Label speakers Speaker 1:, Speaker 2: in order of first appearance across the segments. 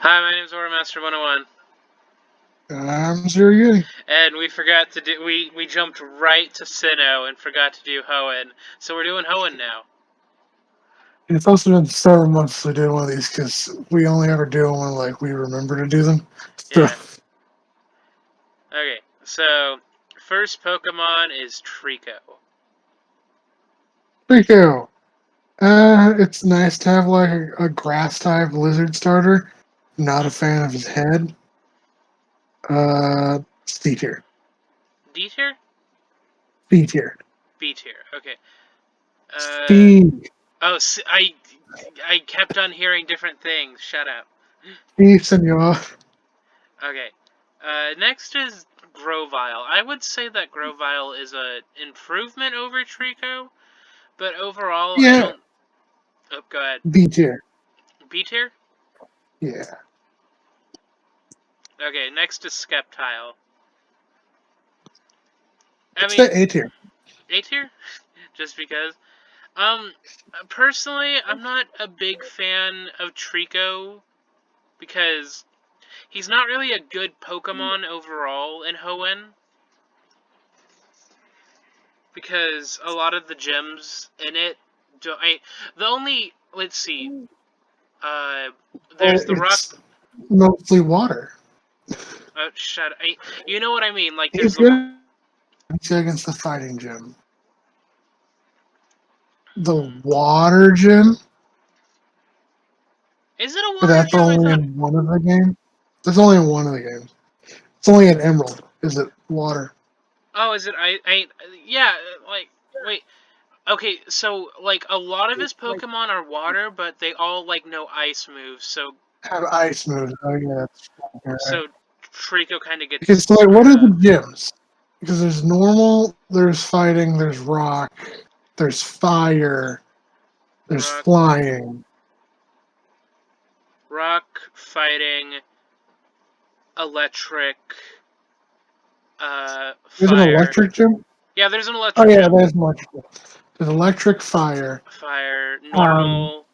Speaker 1: Hi, my name's Ormaster 101,
Speaker 2: I'm Zero Yeti.
Speaker 1: and we forgot to do. We jumped right to Sinnoh and forgot to do Hoenn, so we're doing Hoenn now.
Speaker 2: It's also been several months to do one of these because we only ever do them when we remember to do them. So
Speaker 1: Yeah. Okay. So first Pokemon is Trico.
Speaker 2: Rico, it's nice to have like a grass type lizard starter. Not a fan of his head. C tier.
Speaker 1: D tier,
Speaker 2: B tier.
Speaker 1: B tier. Okay.
Speaker 2: C.
Speaker 1: Oh, I kept on hearing different things. Shut up.
Speaker 2: C, senor.
Speaker 1: Okay. Next is Grovyle. I would say that Grovyle is a improvement over Trico, but overall, I
Speaker 2: Yeah,
Speaker 1: don't. Oh, go ahead.
Speaker 2: B tier.
Speaker 1: B tier.
Speaker 2: Yeah.
Speaker 1: Okay, next is Skeptile. I
Speaker 2: Let's
Speaker 1: mean,
Speaker 2: say A tier.
Speaker 1: A tier, just because. Um, Personally, I'm not a big fan of Trico because he's not really a good Pokemon overall in Hoenn. Because a lot of the gems in it, the only let's see, uh, there's the rock.
Speaker 2: It's mostly water.
Speaker 1: You know what I mean? Like
Speaker 2: He's
Speaker 1: there's the.
Speaker 2: good against the fighting gym. The water gym.
Speaker 1: Is it a
Speaker 2: But
Speaker 1: water
Speaker 2: that's
Speaker 1: gem? I
Speaker 2: only
Speaker 1: thought.
Speaker 2: in one of the games. That's only in one of the games. It's only in Emerald. Is it water?
Speaker 1: Oh, is it? Yeah. Like, wait. Okay, so like a lot of his Pokemon are water, but they all like know ice moves. So
Speaker 2: Have ice moves. Oh yeah, that's right.
Speaker 1: so Trico kind of gets
Speaker 2: Because like, what
Speaker 1: screwed
Speaker 2: are the
Speaker 1: up.
Speaker 2: gyms? Because there's normal, there's fighting, there's rock, there's fire, there's
Speaker 1: Rock,
Speaker 2: flying.
Speaker 1: rock fighting, electric,
Speaker 2: There's an
Speaker 1: fire.
Speaker 2: electric gym.
Speaker 1: Yeah, there's an
Speaker 2: Oh
Speaker 1: electric
Speaker 2: yeah,
Speaker 1: gym.
Speaker 2: there's electric. There's electric, fire.
Speaker 1: Fire,
Speaker 2: Um.
Speaker 1: normal,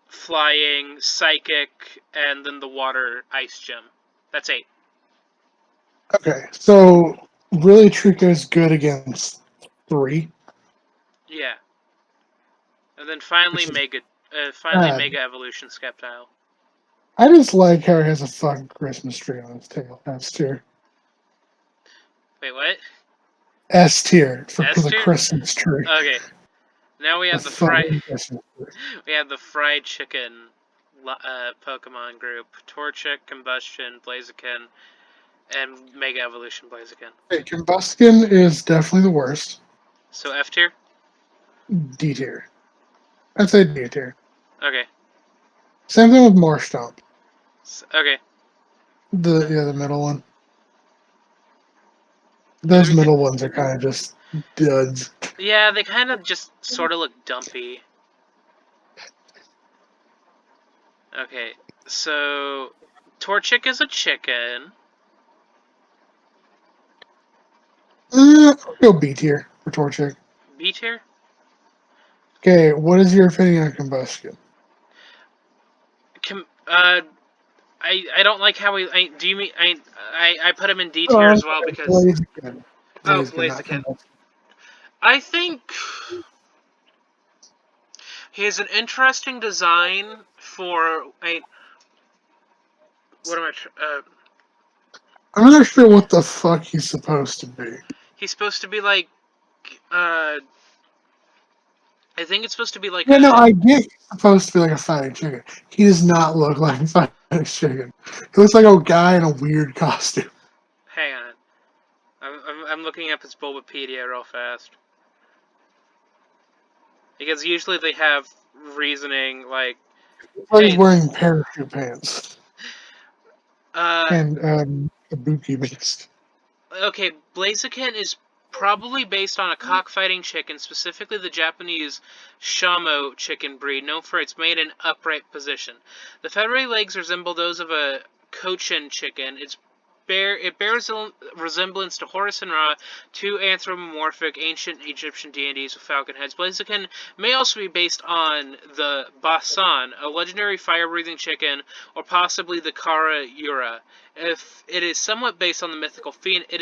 Speaker 1: flying, psychic, and then the water ice gym. That's 8.
Speaker 2: Okay, so really, Trico's good against 3,
Speaker 1: Yeah, and then finally
Speaker 2: which is
Speaker 1: Mega
Speaker 2: bad.
Speaker 1: Evolution Skeptile.
Speaker 2: I just like how he has a fucking Christmas tree on his tail. S tier.
Speaker 1: Wait, what?
Speaker 2: S tier for
Speaker 1: S
Speaker 2: the
Speaker 1: tier?
Speaker 2: Christmas tree.
Speaker 1: Okay. Now we
Speaker 2: The
Speaker 1: have the
Speaker 2: fucking Christmas tree.
Speaker 1: we have the fried chicken Pokemon group: Torchic, Combustion, Blaziken, and Mega Evolution Blaziken.
Speaker 2: Hey, Combuskin is definitely the worst.
Speaker 1: So F tier.
Speaker 2: D tier. I'd say D tier.
Speaker 1: Okay.
Speaker 2: Same thing with Marshtomp.
Speaker 1: Okay.
Speaker 2: The middle one.
Speaker 1: Because
Speaker 2: Those middle ones are kind of just duds.
Speaker 1: yeah, they kind of just sort of look dumpy. Okay. So Torchic is a chicken.
Speaker 2: I'll go B tier for Torchic.
Speaker 1: B tier.
Speaker 2: Okay, what is your opinion on Combuskin?
Speaker 1: Com- uh, I don't like how do you mean I put him in D tier as well because
Speaker 2: Blaziken.
Speaker 1: oh
Speaker 2: Blaziken, not
Speaker 1: Blaziken.
Speaker 2: Combuskin.
Speaker 1: I think he has an interesting design for what am
Speaker 2: I'm not sure what the fuck he's supposed to be.
Speaker 1: he's supposed to be like uh I think it's supposed to be like
Speaker 2: Yeah, no,
Speaker 1: a
Speaker 2: I get he's supposed to be like a fighting chicken. He does not look like a fighting chicken. He looks like a guy in a weird costume.
Speaker 1: hang on. I'm looking up his Bulbapedia real fast. Because usually they have reasoning like
Speaker 2: It's like he's
Speaker 1: hey
Speaker 2: wearing parachute pants
Speaker 1: uh
Speaker 2: and kabuki vest.
Speaker 1: okay, Blaziken is probably based on a cockfighting chicken, specifically the Japanese Shamo chicken breed, known for its made in upright position. The feathery legs resemble those of a Cochin chicken. Its bears a resemblance to Horus and Ra, two anthropomorphic ancient Egyptian deities with falcon heads. Blaziken may also be based on the Basan, a legendary fire-breathing chicken, or possibly the Kara Ura. If it is somewhat based on the mythical phoenix,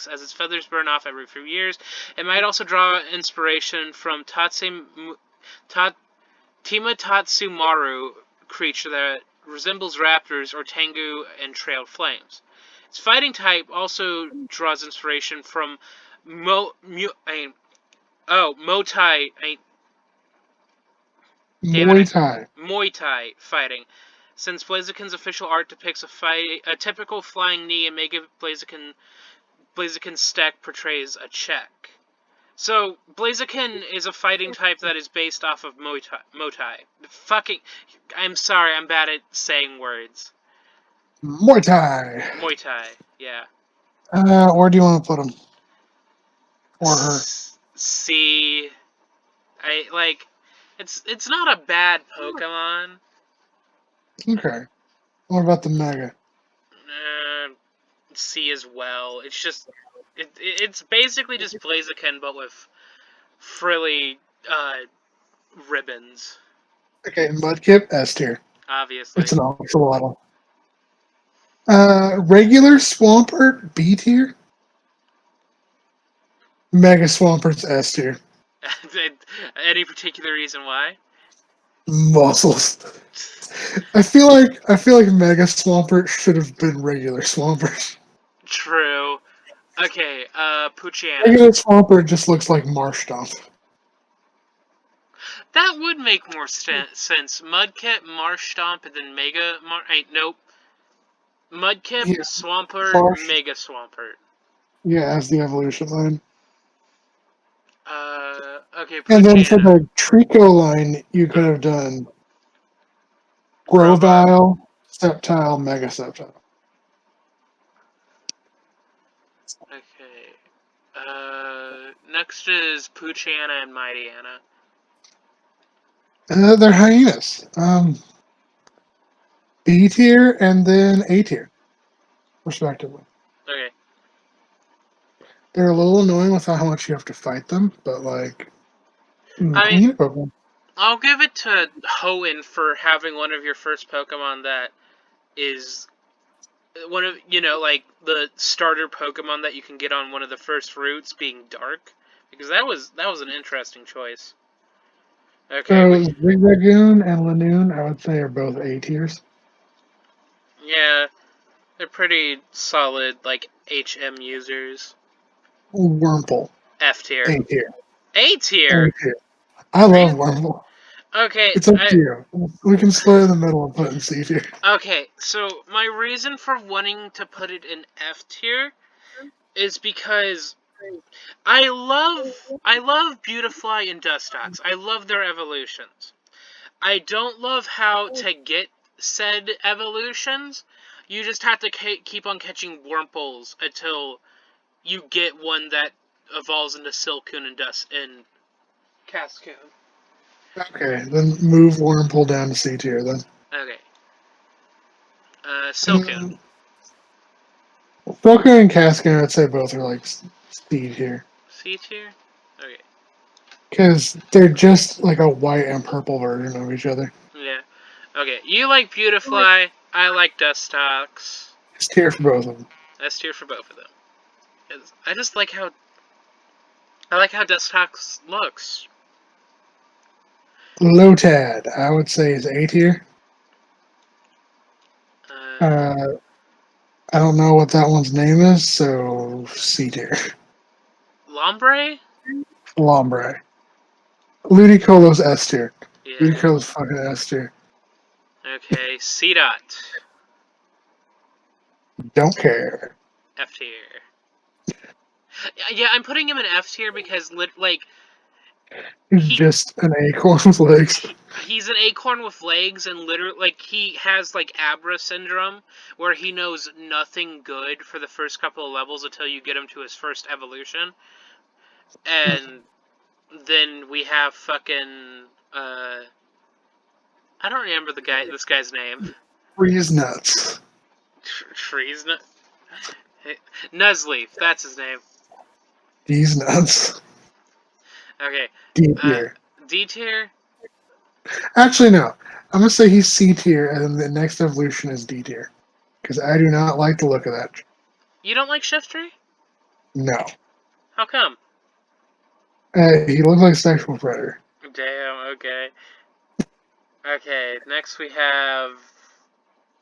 Speaker 1: as its feathers burn off every few years. It might also draw inspiration from Timatatsumaru creature that resembles raptors or Tengu and trailed flames. Its fighting type also draws inspiration from Motai.
Speaker 2: Muay Thai.
Speaker 1: Muay Thai fighting. Since Blaziken's official art depicts a typical flying knee, and Mega Blaziken's stack portrays a check. So, Blaziken is a fighting type that is based off of Motai. Fucking... I'm sorry, I'm bad at saying words.
Speaker 2: Muay Thai.
Speaker 1: Muay Thai, yeah.
Speaker 2: Where do you want to put him? Or her?
Speaker 1: C... It's not a bad Pokemon.
Speaker 2: Okay. What about the Mega?
Speaker 1: C as well. It's just... It's basically just Blaziken, but with frilly, ribbons.
Speaker 2: Okay, Mudkip, S tier.
Speaker 1: Obviously.
Speaker 2: It's an axolotl. Regular Swampert, B tier. Mega Swampert's S tier.
Speaker 1: Any particular reason why?
Speaker 2: Muscles. I feel like Mega Swampert should have been regular Swampert.
Speaker 1: True. Okay, Poochyena.
Speaker 2: Regular Swampert just looks like Marshtomp.
Speaker 1: That would make more sense. Mudkip, Marshtomp, and then nope. Mudkip,
Speaker 2: Yeah,
Speaker 1: Swampert, Mega Swampert.
Speaker 2: Yeah, as the evolution line.
Speaker 1: Okay, Poochyena.
Speaker 2: And then for the Trico line, you could have done Grovyle, Sceptile, Mega Sceptile.
Speaker 1: Okay. Next is Poochyena and Mightyena.
Speaker 2: They're hyenas. B tier and then A tier, respectively.
Speaker 1: Okay.
Speaker 2: They're a little annoying with how much you have to fight them, but like, hyena Pokemon.
Speaker 1: I'll give it to Hoenn for having one of your first Pokemon that is one of, like the starter Pokemon that you can get on one of the first routes being Dark, because that was an interesting choice. Okay,
Speaker 2: So Zigzagoon and Lanoon, I would say, are both A tiers.
Speaker 1: yeah, they're pretty solid, like HM users.
Speaker 2: Wurmple,
Speaker 1: F tier.
Speaker 2: A tier.
Speaker 1: A tier.
Speaker 2: I love Wurmple.
Speaker 1: Okay,
Speaker 2: It's up to you. We can split in the middle and put it in C tier.
Speaker 1: Okay, so my reason for wanting to put it in F tier is because I love Beautifly and Dustox. I love their evolutions. I don't love how to get said evolutions. You just have to keep on catching Wurmples until you get one that evolves into Silcoon and Cascoon.
Speaker 2: Okay, then move Wurmple down to C tier then.
Speaker 1: Okay. Silcoon.
Speaker 2: Silcoon and Cascoon, I'd say both are like C tier.
Speaker 1: C tier? Okay.
Speaker 2: Because they're just like a white and purple version of each other.
Speaker 1: Yeah. Okay, you like Beautifly, I like Dustox.
Speaker 2: S tier for both of them.
Speaker 1: S tier for both of them. I just like how Dustox looks.
Speaker 2: Lotad, I would say, is A tier. I don't know what that one's name is, so C tier.
Speaker 1: Lombre?
Speaker 2: Lombre. Ludicolo's S tier.
Speaker 1: Yeah.
Speaker 2: Ludicolo's fucking S tier.
Speaker 1: Okay, C dot.
Speaker 2: Don't care.
Speaker 1: F tier. Yeah, I'm putting him in F tier because,
Speaker 2: He's just an acorn with legs.
Speaker 1: He's an acorn with legs, and literally, he has, Abra syndrome, where he knows nothing good for the first couple of levels until you get him to his first evolution. And then we have fucking, I don't remember this guy's name.
Speaker 2: Freeze nuts.
Speaker 1: Trees. Nuzleaf, that's his name.
Speaker 2: He's nuts.
Speaker 1: Okay.
Speaker 2: D
Speaker 1: Uh,
Speaker 2: tier.
Speaker 1: D tier.
Speaker 2: Actually, no. I'm gonna say he's C tier, and then the next evolution is D tier. Because I do not like the look of that.
Speaker 1: You don't like Shiftry?
Speaker 2: No.
Speaker 1: How come?
Speaker 2: He looks like a sexual predator.
Speaker 1: Damn. Okay. Okay. Next we have.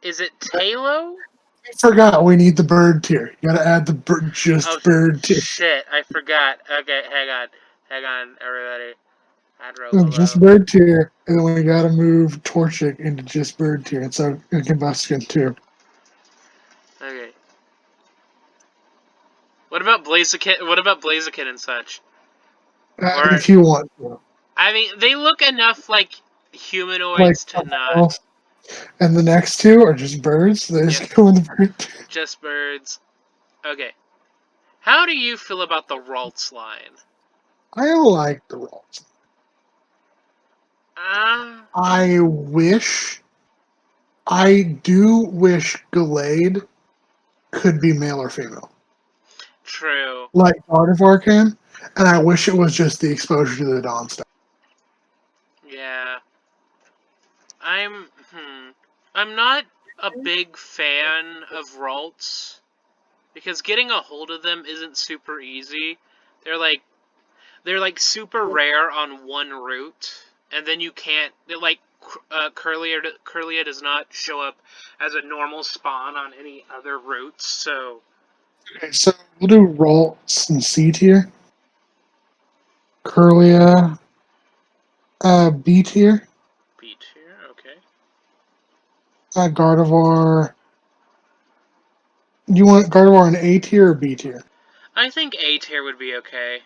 Speaker 1: Is it Talo?
Speaker 2: I forgot we need the bird tier. You gotta add the
Speaker 1: Oh
Speaker 2: just bird tier.
Speaker 1: shit! I forgot. Okay, hang on, everybody. Add row
Speaker 2: No, just
Speaker 1: below.
Speaker 2: bird tier, and then we gotta move Torchic into just bird tier. And so Combustion too.
Speaker 1: Okay. What about Blaziken? What about Blaziken and such? Or
Speaker 2: If you want to.
Speaker 1: I mean, they look enough like
Speaker 2: Like
Speaker 1: humanoids to
Speaker 2: something
Speaker 1: not.
Speaker 2: else. And the next two are just birds. They
Speaker 1: Yep,
Speaker 2: just go in the bird tier.
Speaker 1: just birds. Okay. How do you feel about the Ralts line?
Speaker 2: I like the rolls.
Speaker 1: Um,
Speaker 2: I do wish Gallade could be male or female.
Speaker 1: true.
Speaker 2: Like Gardevoir can. And I wish it was just the exposure to the Dawn stuff.
Speaker 1: Yeah. I'm. I'm not a big fan of Ralts because getting a hold of them isn't super easy. They're like super rare on one route, and then you can't. They're like Curlia does not show up as a normal spawn on any other routes. So
Speaker 2: Okay, so we'll do Rolls and C tier. Curlia, B tier.
Speaker 1: B tier, okay.
Speaker 2: Gardevoir. Do you want Gardevoir in A tier or B tier?
Speaker 1: I think A tier would be okay.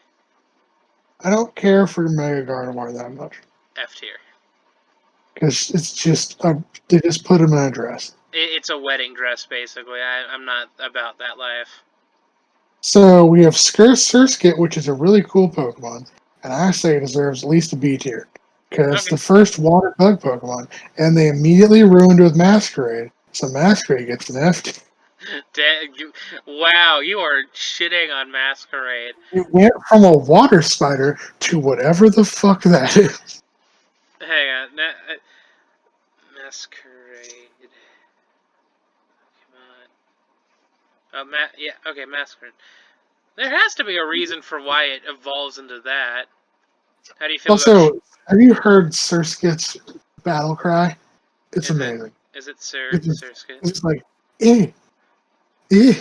Speaker 2: I don't care for Mega Gardevoir that much.
Speaker 1: F tier.
Speaker 2: Because it's just, they just put him in a dress.
Speaker 1: It's a wedding dress, basically. I'm not about that life.
Speaker 2: So we have Surskit, which is a really cool Pokemon, and I say it deserves at least a B tier. Because it's
Speaker 1: Okay.
Speaker 2: the first water bug Pokemon, and they immediately ruined it with Masquerade. So Masquerade gets an F tier.
Speaker 1: Wow, you are shitting on Masquerade.
Speaker 2: It went from a water spider to whatever the fuck that is.
Speaker 1: Hang on. Masquerade. Come on. Yeah, okay, Masquerade. There has to be a reason for why it evolves into that. How do you feel about...
Speaker 2: Also, have you heard Surskit's battle cry? It's
Speaker 1: Is it...
Speaker 2: amazing.
Speaker 1: Is it
Speaker 2: It's
Speaker 1: Surskit?
Speaker 2: it's like, eh, eh.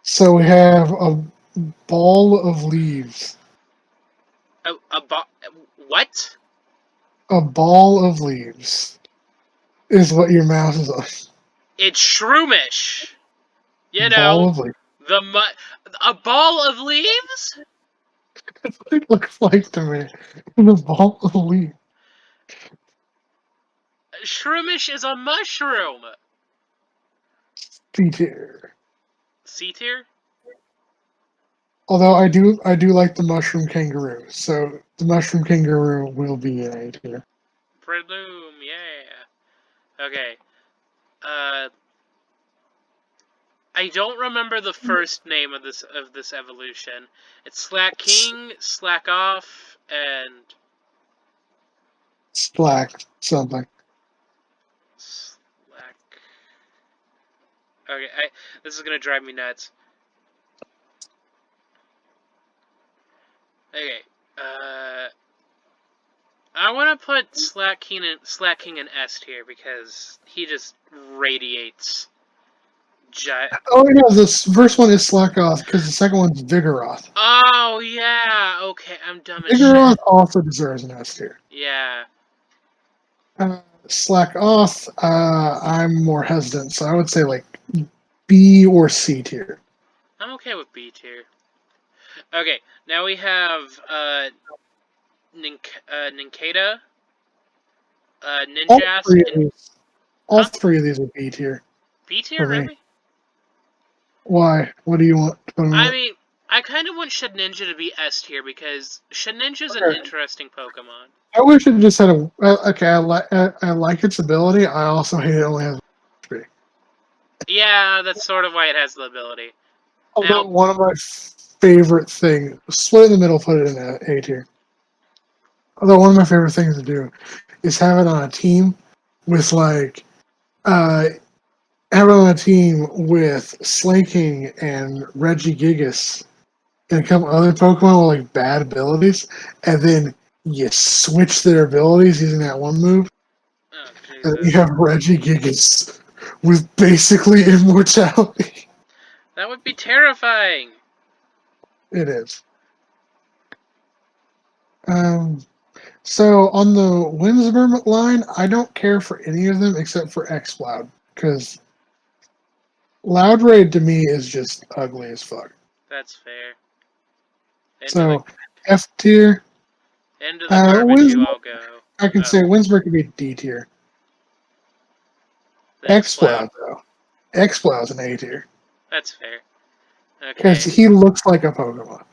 Speaker 2: So we have a ball of leaves.
Speaker 1: What?
Speaker 2: A ball of leaves is what your mouse is on.
Speaker 1: It's Shroomish! You
Speaker 2: Ball
Speaker 1: know,
Speaker 2: of leaves.
Speaker 1: a ball of leaves?
Speaker 2: That's what it looks like to me. A ball of leaves.
Speaker 1: Shroomish is a mushroom!
Speaker 2: C tier.
Speaker 1: C tier?
Speaker 2: Although I do like the mushroom kangaroo, so the mushroom kangaroo will be an A tier.
Speaker 1: Breloom, yeah. Okay. Uh, I don't remember the first name of this evolution. It's Slack King, Slack Off, and
Speaker 2: Slack something.
Speaker 1: Slack. Okay, this is gonna drive me nuts. Okay, I want to put Slack King in S tier because he just radiates.
Speaker 2: Oh yeah, this first one is Slack Off because the second one's Vigoroth.
Speaker 1: Oh yeah, okay, I'm dumb as
Speaker 2: Vigoroth
Speaker 1: shit.
Speaker 2: also deserves an S tier.
Speaker 1: Yeah.
Speaker 2: Slack Off, I'm more hesitant, so I would say like B or C tier.
Speaker 1: I'm okay with B tier. Okay, now we have Ninkata,
Speaker 2: All
Speaker 1: Ninjask,
Speaker 2: three of
Speaker 1: and
Speaker 2: these, all
Speaker 1: huh?
Speaker 2: three of these are B tier
Speaker 1: B tier,
Speaker 2: for me.
Speaker 1: really?
Speaker 2: Why? What do you want to put them
Speaker 1: I
Speaker 2: at?
Speaker 1: mean, I kind of want Shedninja to be S tier because Shedninja's an
Speaker 2: Okay.
Speaker 1: interesting Pokemon.
Speaker 2: I wish it just had a. Okay, I like its ability. I also hate it only has three.
Speaker 1: Yeah, that's sort of why it has the ability.
Speaker 2: Although
Speaker 1: Now,
Speaker 2: one of my favorite things, split in the middle, put it in A tier. Although one of my favorite things to do is have it on a team with like uh have it on a team with Slaking and Regigigas and a couple other Pokemon with like bad abilities, and then you switch their abilities using that one move,
Speaker 1: oh
Speaker 2: and you
Speaker 1: Jesus,
Speaker 2: have Regigigas with basically immortality.
Speaker 1: that would be terrifying.
Speaker 2: It is. Um, so on the Windsor line, I don't care for any of them except for X-Cloud, because Loud Raid to me is just ugly as fuck.
Speaker 1: That's fair. Into the
Speaker 2: So F tier.
Speaker 1: into the garbage you
Speaker 2: Winsboro,
Speaker 1: all go.
Speaker 2: I can
Speaker 1: Oh,
Speaker 2: say Winsboro could be D tier.
Speaker 1: the Exploud.
Speaker 2: X-Cloud though. X-Cloud's an A tier.
Speaker 1: That's fair.
Speaker 2: Because
Speaker 1: Okay.
Speaker 2: he looks like a Pokemon.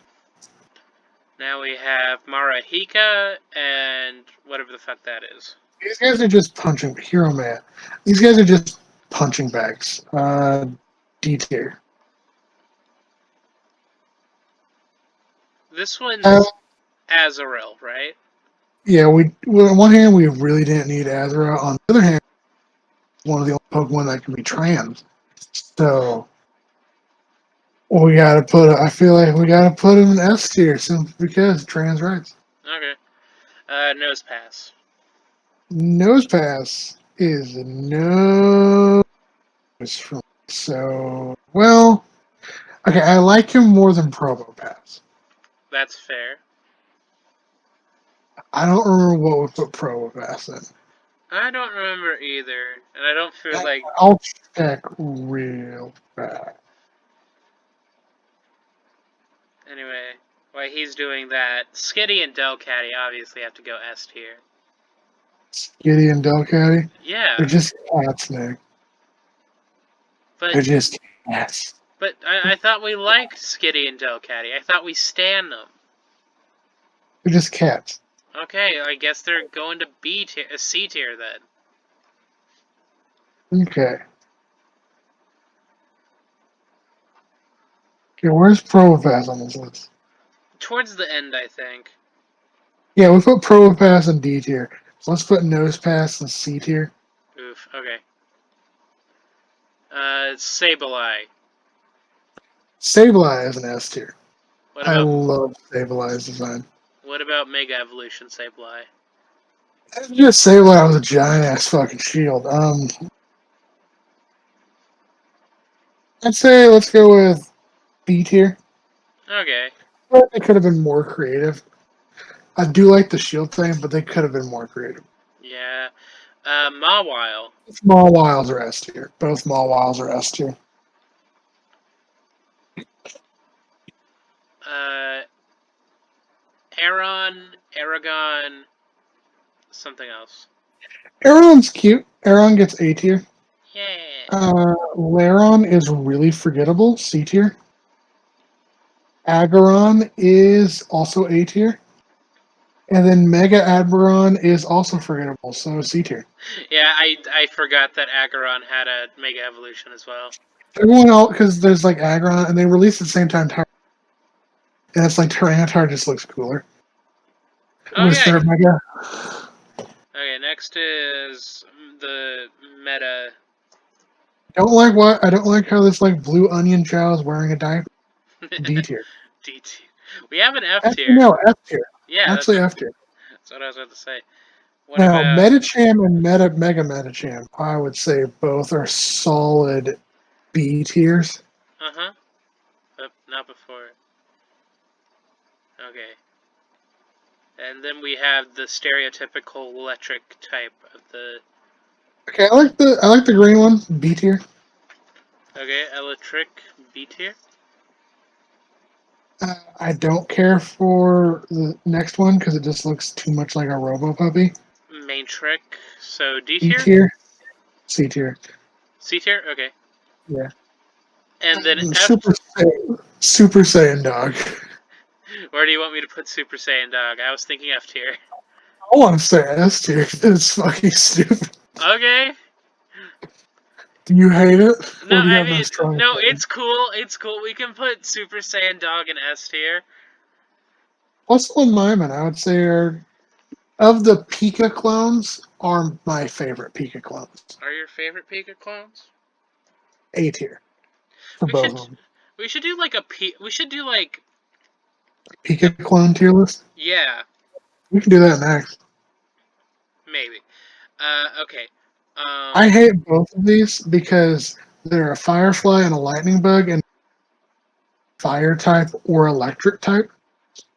Speaker 1: Now we have Marahika and whatever the fuck that is.
Speaker 2: These guys are just punching Hero Man. These guys are just punching bags. D tier.
Speaker 1: This
Speaker 2: Uh,
Speaker 1: one's Azurill, right?
Speaker 2: yeah, on one hand we really didn't need Azra. On the other hand, one of the only Pokemon that can be trans. So we gotta put. I feel like we gotta put him in S tier simply because trans rights.
Speaker 1: Okay. Nose pass.
Speaker 2: Nose Pass is no. So well, okay. I like him more than Provo Pass.
Speaker 1: That's fair.
Speaker 2: I don't remember what we put Provo Pass in.
Speaker 1: I don't remember either, and I don't feel like.
Speaker 2: I'll check real fast.
Speaker 1: Anyway, while he's doing that, Skitty and Delcatty obviously have to go S tier.
Speaker 2: Skitty and Delcatty, they're
Speaker 1: Yeah,
Speaker 2: just cats, Nick.
Speaker 1: but
Speaker 2: They're just cats.
Speaker 1: I thought we liked Skitty and Delcatty. I thought we stan them.
Speaker 2: They're just cats.
Speaker 1: Okay, I guess they're going to B tier, C tier then.
Speaker 2: Okay. Okay, where's Provopass on this list?
Speaker 1: Towards the end, I think.
Speaker 2: Yeah, we put Provopass in D tier. So let's put Nose Pass in C tier.
Speaker 1: Oof. Okay. Sableye.
Speaker 2: Sableye is an S tier.
Speaker 1: What
Speaker 2: I
Speaker 1: about
Speaker 2: love Sableye's design.
Speaker 1: what about Mega Evolution Sableye?
Speaker 2: Just Sableye was a giant ass fucking shield. I'd say let's go with B tier.
Speaker 1: Okay.
Speaker 2: But they could have been more creative. I do like the shield thing, but they could have been more creative.
Speaker 1: Yeah. Mawile.
Speaker 2: Small Wiles are S tier. Both Small Wiles are S tier.
Speaker 1: Uh, Aron, Aragon, something else.
Speaker 2: Aeron's cute. Aeron gets A tier.
Speaker 1: Yeah.
Speaker 2: Laron is really forgettable. C tier. Agaron is also A tier. And then Mega Admiron is also forgettable, so C tier.
Speaker 1: Yeah, I forgot that Acheron had a Mega Evolution as well.
Speaker 2: Everyone else, because there's like Aggron, and they release at the same time, and it's like Tyranitar just looks cooler
Speaker 1: Oh
Speaker 2: with
Speaker 1: yeah.
Speaker 2: their Mega.
Speaker 1: Okay, next is the meta.
Speaker 2: Don't like what I don't like how this like blue onion chow is wearing a diaper. D tier.
Speaker 1: D tier. We have an F
Speaker 2: Actually,
Speaker 1: tier.
Speaker 2: no, F tier.
Speaker 1: Yeah,
Speaker 2: Actually, F tier.
Speaker 1: that's what I was about to say. What
Speaker 2: Now,
Speaker 1: about?
Speaker 2: Metacham and Mega Metacham, I would say both are solid B tiers.
Speaker 1: Uh huh. Not before. Okay. And then we have the stereotypical electric type of the.
Speaker 2: Okay, I like the green one, B tier.
Speaker 1: Okay, electric B tier.
Speaker 2: I don't care for the next one because it just looks too much like a Robo Puppy.
Speaker 1: Main trick. So D
Speaker 2: B
Speaker 1: tier?
Speaker 2: tier, C tier.
Speaker 1: C tier? Okay.
Speaker 2: Yeah.
Speaker 1: And then F.
Speaker 2: Super Saiyan Dog.
Speaker 1: Where do you want me to put Super Saiyan Dog? I was thinking F tier.
Speaker 2: I want to say S tier. It's fucking stupid.
Speaker 1: Okay.
Speaker 2: Do you hate it,
Speaker 1: No,
Speaker 2: or do you
Speaker 1: I
Speaker 2: have no
Speaker 1: mean,
Speaker 2: strong
Speaker 1: no,
Speaker 2: opinion?
Speaker 1: it's cool. It's cool. We can put Super Saiyan Dog in S tier.
Speaker 2: Hustle and Myman, I would say, are of the Pika clones, are my favorite Pika clones.
Speaker 1: Are your favorite Pika clones?
Speaker 2: A tier for
Speaker 1: We
Speaker 2: both
Speaker 1: should,
Speaker 2: of them.
Speaker 1: we should do like a P. We should do like the
Speaker 2: Pika clone tier list.
Speaker 1: yeah,
Speaker 2: We can do that next.
Speaker 1: maybe. Okay.
Speaker 2: I hate both of these because they're a Firefly and a Lightning Bug, and Fire type or Electric type.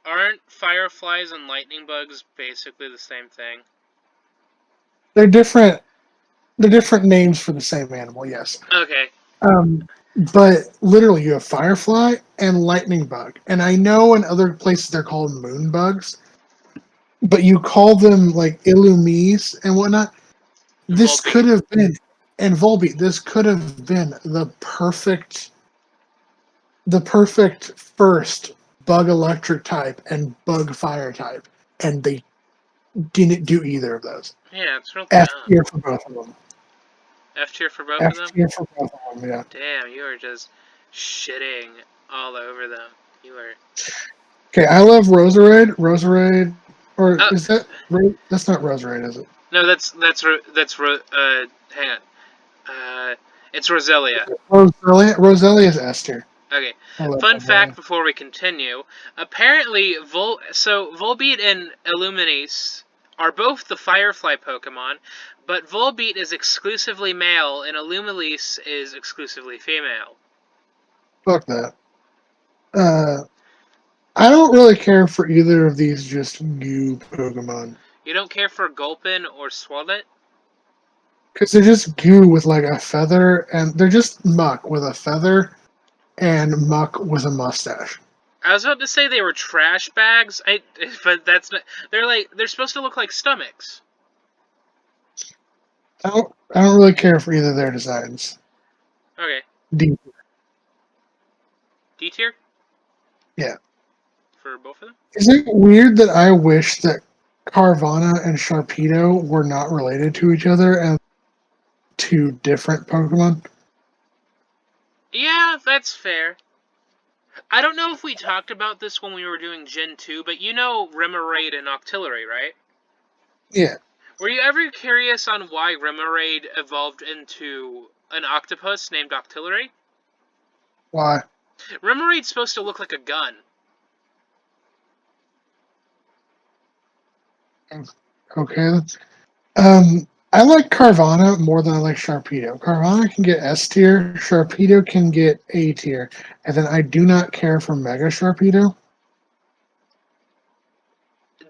Speaker 1: Aren't fireflies and lightning bugs basically the same thing?
Speaker 2: They're different. They're different names for the same animal. Yes.
Speaker 1: Okay.
Speaker 2: Um, but literally, you have Firefly and Lightning Bug, and I know in other places they're called moon bugs, but you call them like Illumies and whatnot. This
Speaker 1: Volbeat.
Speaker 2: could have been, and Volbeat. This could have been the perfect first bug electric type and bug fire type, and they didn't do either of those.
Speaker 1: Yeah, it's real
Speaker 2: F
Speaker 1: dumb.
Speaker 2: tier for both of them.
Speaker 1: F tier for both of
Speaker 2: F
Speaker 1: them?
Speaker 2: tier for both of them. Yeah.
Speaker 1: Damn, you are just shitting all over them. You are.
Speaker 2: Okay, I love Roserade. Roserade, or
Speaker 1: Oh,
Speaker 2: is that that's not Roserade, is it?
Speaker 1: no, hang on. Uh, it's Roselia.
Speaker 2: Roselia. Roselia is S tier.
Speaker 1: Okay.
Speaker 2: I love
Speaker 1: Fun fact
Speaker 2: Roselia.
Speaker 1: before we continue. Apparently, Volbeat and Illuminate are both the Firefly Pokemon, but Volbeat is exclusively male and Illuminate is exclusively female.
Speaker 2: Fuck that. Uh, I don't really care for either of these just goo Pokemon
Speaker 1: You don't care for Gulpin or Swalot?
Speaker 2: because they're just goo with like a feather, and they're just muck with a feather and muck with a mustache.
Speaker 1: I was about to say they were trash bags, but that's not. They're supposed to look like stomachs.
Speaker 2: I don't really care for either of their designs.
Speaker 1: Okay,
Speaker 2: D,
Speaker 1: D tier
Speaker 2: yeah.
Speaker 1: for both of them.
Speaker 2: Is it weird that I wish that Carvana and Sharpedo were not related to each other and two different Pokemon?
Speaker 1: Yeah, that's fair. I don't know if we talked about this when we were doing Gen 2, but you know Remoraid and Octillery, right?
Speaker 2: Yeah.
Speaker 1: Were you ever curious on why Remoraid evolved into an octopus named Octillery?
Speaker 2: Why?
Speaker 1: Remoraid's supposed to look like a gun.
Speaker 2: Okay. I like Carvana more than I like Sharpedo. Carvana can get S tier, Sharpedo can get A tier, and then I do not care for Mega Sharpedo.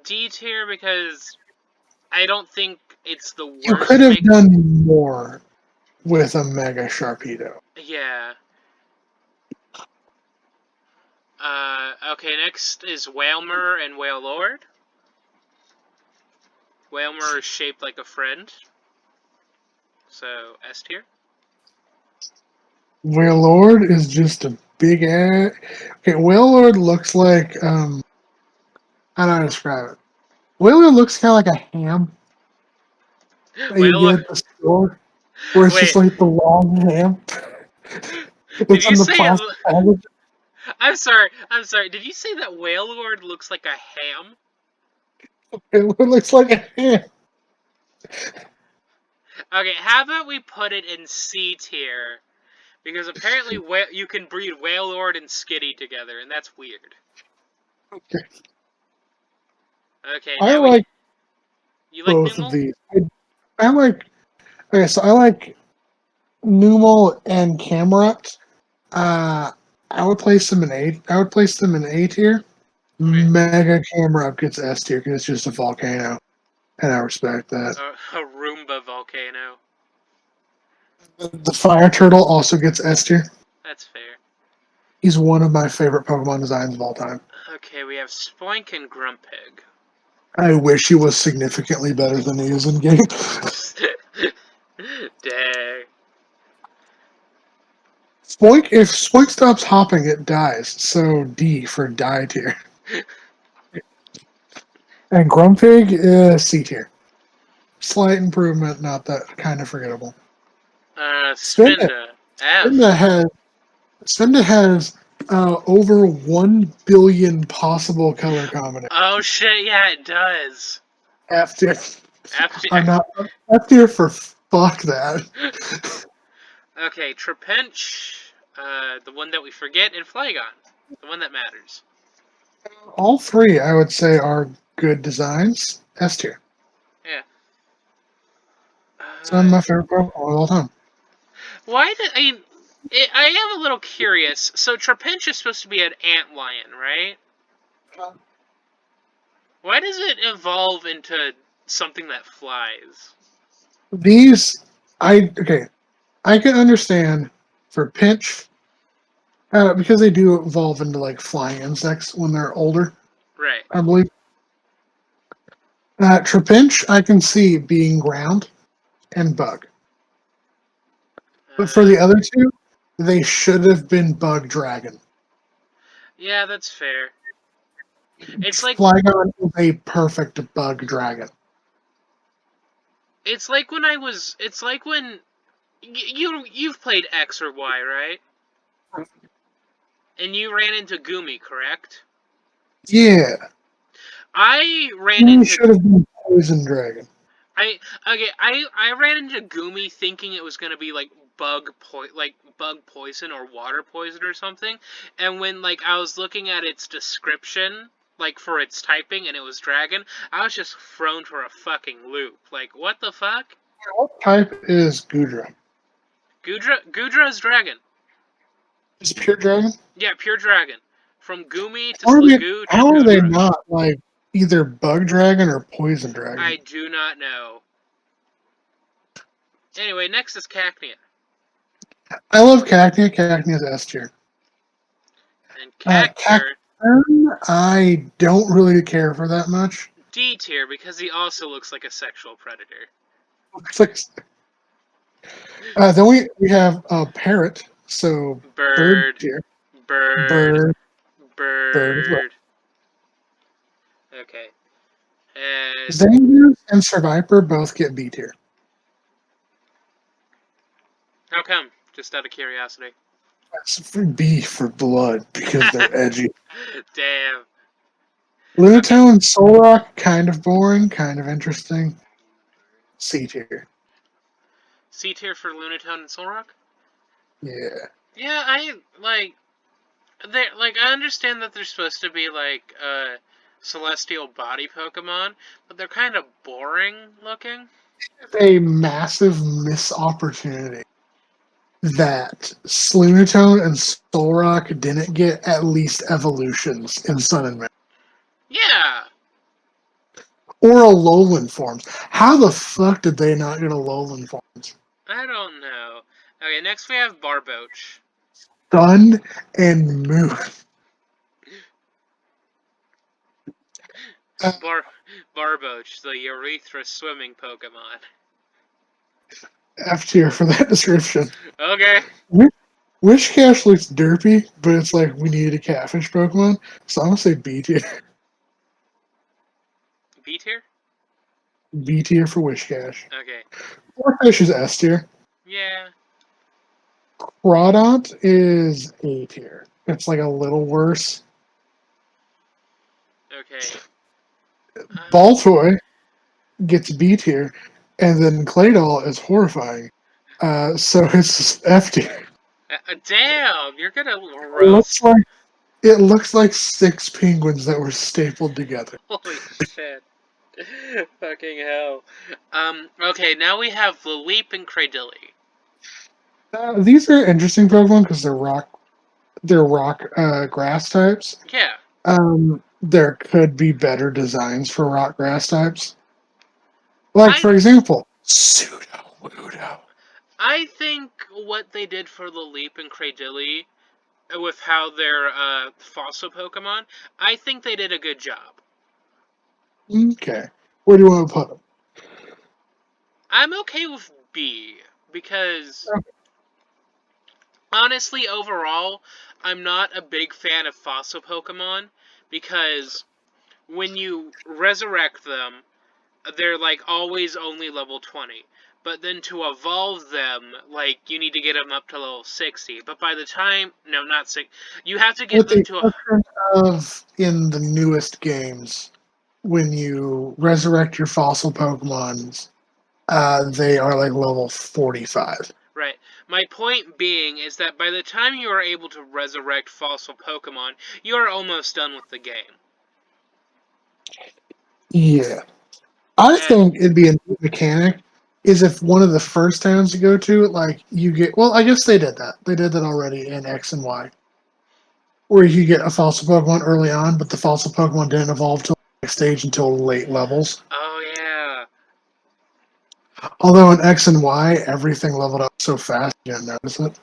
Speaker 1: D tier because I don't think it's the
Speaker 2: You could
Speaker 1: worst
Speaker 2: have
Speaker 1: make.
Speaker 2: done more with a Mega Sharpedo.
Speaker 1: Yeah. Okay, next is Whalmer and Whalelord. Whalmer is shaped like a friend, so S tier.
Speaker 2: Wailord is just a big ass. Okay, Wailord looks like how do I describe it? Wailord looks kind of like a ham that you
Speaker 1: Whalelord.
Speaker 2: get at the store, where it's just
Speaker 1: Wait,
Speaker 2: like the long ham
Speaker 1: did
Speaker 2: that's
Speaker 1: you
Speaker 2: in the
Speaker 1: say it?
Speaker 2: plastic package.
Speaker 1: I'm sorry. I'm sorry. Did you say that Whalelord looks like a ham?
Speaker 2: It looks like a ham.
Speaker 1: Okay, how about we put it in C tier? Because apparently you can breed Whalelord and Skitty together, and that's weird.
Speaker 2: Okay.
Speaker 1: Okay,
Speaker 2: I
Speaker 1: now
Speaker 2: like
Speaker 1: you like
Speaker 2: both of
Speaker 1: Numel?
Speaker 2: these. I like okay, so I like Numel and Camerupt. Uh, I would place them in A. I would place them in A tier.
Speaker 1: Okay.
Speaker 2: Mega Camerupt gets S tier because it's just a volcano, and I respect that.
Speaker 1: A Roomba volcano.
Speaker 2: The Fire Turtle also gets S tier.
Speaker 1: That's fair.
Speaker 2: He's one of my favorite Pokemon designs of all time.
Speaker 1: Okay, we have Spoink and Grumpig.
Speaker 2: I wish he was significantly better than he is in game.
Speaker 1: Dang.
Speaker 2: Spoink, if Spoink stops hopping, it dies. So D for die tier. And Grumpig is C tier. Slight improvement, not that kind of forgettable. Spinda.
Speaker 1: Spinda.
Speaker 2: Spinda
Speaker 1: F.
Speaker 2: has Spinda has over 1 billion possible color combinations.
Speaker 1: Oh shit, yeah, it does.
Speaker 2: F tier.
Speaker 1: F tier.
Speaker 2: I'm not F tier for fuck that.
Speaker 1: Okay, Trapinch, the one that we forget, and Flygon, the one that matters.
Speaker 2: All three, I would say, are good designs. S tier.
Speaker 1: Yeah.
Speaker 2: Some of
Speaker 1: Uh,
Speaker 2: my favorite Pokemon of all time.
Speaker 1: why did I am a little curious. So Trapinch is supposed to be an antlion, right? Why does it evolve into something that flies?
Speaker 2: These, okay, I can understand for Pinch, because they do evolve into like flying insects when they're older,
Speaker 1: Right.
Speaker 2: I believe. Trapinch, I can see being ground and bug. But for
Speaker 1: Uh,
Speaker 2: the other two, they should have been bug dragon.
Speaker 1: yeah, that's fair. It's like
Speaker 2: Flygon is a perfect bug dragon.
Speaker 1: it's like when I was. It's like when you've played X or Y, right? And you ran into Gumi, correct?
Speaker 2: Yeah,
Speaker 1: I ran
Speaker 2: he
Speaker 1: into
Speaker 2: should have been poison dragon.
Speaker 1: I ran into Gumi thinking it was gonna be like bug poison or water poison or something, and when like I was looking at its description, like for its typing, and it was dragon, I was just thrown for a fucking loop. Like what the fuck?
Speaker 2: What type is Gudra?
Speaker 1: Gudra is dragon.
Speaker 2: Is pure dragon?
Speaker 1: Yeah, pure dragon. From Gumi to
Speaker 2: How are they,
Speaker 1: Sligoo to
Speaker 2: how are they
Speaker 1: Gudra.
Speaker 2: not like either bug dragon or poison dragon?
Speaker 1: I do not know. Anyway, next is Cacnea.
Speaker 2: I love Cacnea. Cacnea is S tier.
Speaker 1: And Cacturn,
Speaker 2: Cacturn, I don't really care for that much.
Speaker 1: D tier because he also looks like a sexual predator.
Speaker 2: It's like, then we have a parrot, so bird
Speaker 1: Bird,
Speaker 2: tier.
Speaker 1: bird,
Speaker 2: Bird, bird as well.
Speaker 1: bird. Okay. And
Speaker 2: Zangoose and Survivor both get B tier.
Speaker 1: how come? Just out of curiosity.
Speaker 2: That's for B for blood because they're edgy.
Speaker 1: Damn. Okay.
Speaker 2: Lunatone and Solrock, kind of boring, kind of interesting. C tier.
Speaker 1: C tier for Lunatone and Solrock?
Speaker 2: Yeah.
Speaker 1: Yeah, I like they like I understand that they're supposed to be like celestial body Pokemon, but they're kind of boring looking.
Speaker 2: A massive miss opportunity that Slunatone and Solrock didn't get at least evolutions in Sun and Moon.
Speaker 1: Yeah.
Speaker 2: Or a Alolan forms. How the fuck did they not get a Alolan forms?
Speaker 1: I don't know. Okay, next we have Barboach.
Speaker 2: Sun and Moon. Uh,
Speaker 1: Bar Barboach, the urethra swimming Pokemon.
Speaker 2: F tier for that description.
Speaker 1: Okay.
Speaker 2: Wishcash looks derpy, but it's like we needed a catfish Pokemon, so I'm gonna say B tier.
Speaker 1: B tier?
Speaker 2: B tier for Wishcash.
Speaker 1: Okay.
Speaker 2: Warfish is S tier.
Speaker 1: Yeah.
Speaker 2: Crawdont is A tier. It's like a little worse.
Speaker 1: Okay.
Speaker 2: Baltoy gets B tier, and then Claydol is horrifying. So it's F tier.
Speaker 1: Damn, you're gonna
Speaker 2: It looks
Speaker 1: roast.
Speaker 2: like it looks like six penguins that were stapled together.
Speaker 1: Holy shit. Fucking hell. Okay, now we have Leap and Cradilly.
Speaker 2: These are interesting Pokemon because they're rock grass types.
Speaker 1: Yeah.
Speaker 2: There could be better designs for rock grass types. Like
Speaker 1: I
Speaker 2: for example, Pseudo Wudo.
Speaker 1: I think what they did for the Leap and Cradilly with how they're fossil Pokemon, I think they did a good job.
Speaker 2: Okay, where do you want to put them?
Speaker 1: I'm okay with B because Honestly, overall, I'm not a big fan of fossil Pokemon because when you resurrect them, they're like always only level 20. But then to evolve them, like you need to get them up to level 60. But by the time, no, not 6, you have to get
Speaker 2: With the
Speaker 1: them to a,
Speaker 2: exception of in the newest games, when you resurrect your fossil Pokemons, they are like level 45.
Speaker 1: right. My point being is that by the time you are able to resurrect fossil Pokemon, you are almost done with the game.
Speaker 2: Yeah. I
Speaker 1: And
Speaker 2: think it'd be a neat mechanic is if one of the first towns you go to, like you get, well, I guess they did that. They did that already in X and Y, where you get a fossil Pokemon early on, but the fossil Pokemon didn't evolve to the next stage until late levels.
Speaker 1: oh yeah,
Speaker 2: Although in X and Y, everything leveled up so fast you didn't notice it.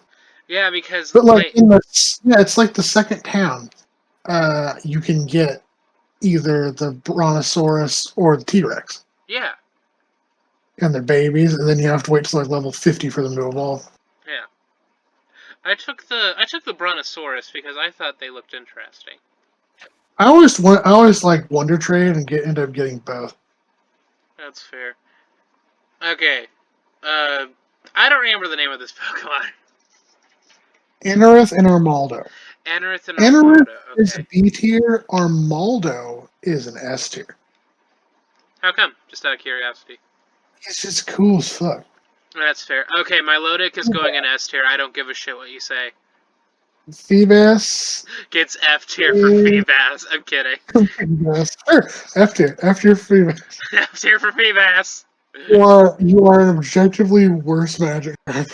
Speaker 1: yeah, because
Speaker 2: But like
Speaker 1: like
Speaker 2: in the yeah, it's like the second town. You can get either the Brontosaurus or the T Rex,
Speaker 1: yeah,
Speaker 2: and they're babies, and then you have to wait till like level 50 for them to evolve.
Speaker 1: yeah. I took the Brontosaurus because I thought they looked interesting.
Speaker 2: I always like Wonder Trade and end up getting both.
Speaker 1: That's fair. Okay. Uh, I don't remember the name of this Pokemon.
Speaker 2: Anorith and Armaldo.
Speaker 1: Anorith and
Speaker 2: Anorith
Speaker 1: Armaldo.
Speaker 2: is
Speaker 1: Okay.
Speaker 2: a B tier. Armaldo is an S tier.
Speaker 1: How come? Just out of curiosity.
Speaker 2: He's just cool as fuck.
Speaker 1: That's fair. Okay, my Lodic is going in S tier. I don't give a shit what you say.
Speaker 2: Feebas
Speaker 1: Gets F tier for
Speaker 2: is
Speaker 1: Feebas. I'm kidding.
Speaker 2: Feebas. Sure, F tier. F tier Feebas.
Speaker 1: F tier for Feebas.
Speaker 2: You are an objectively worse magic card.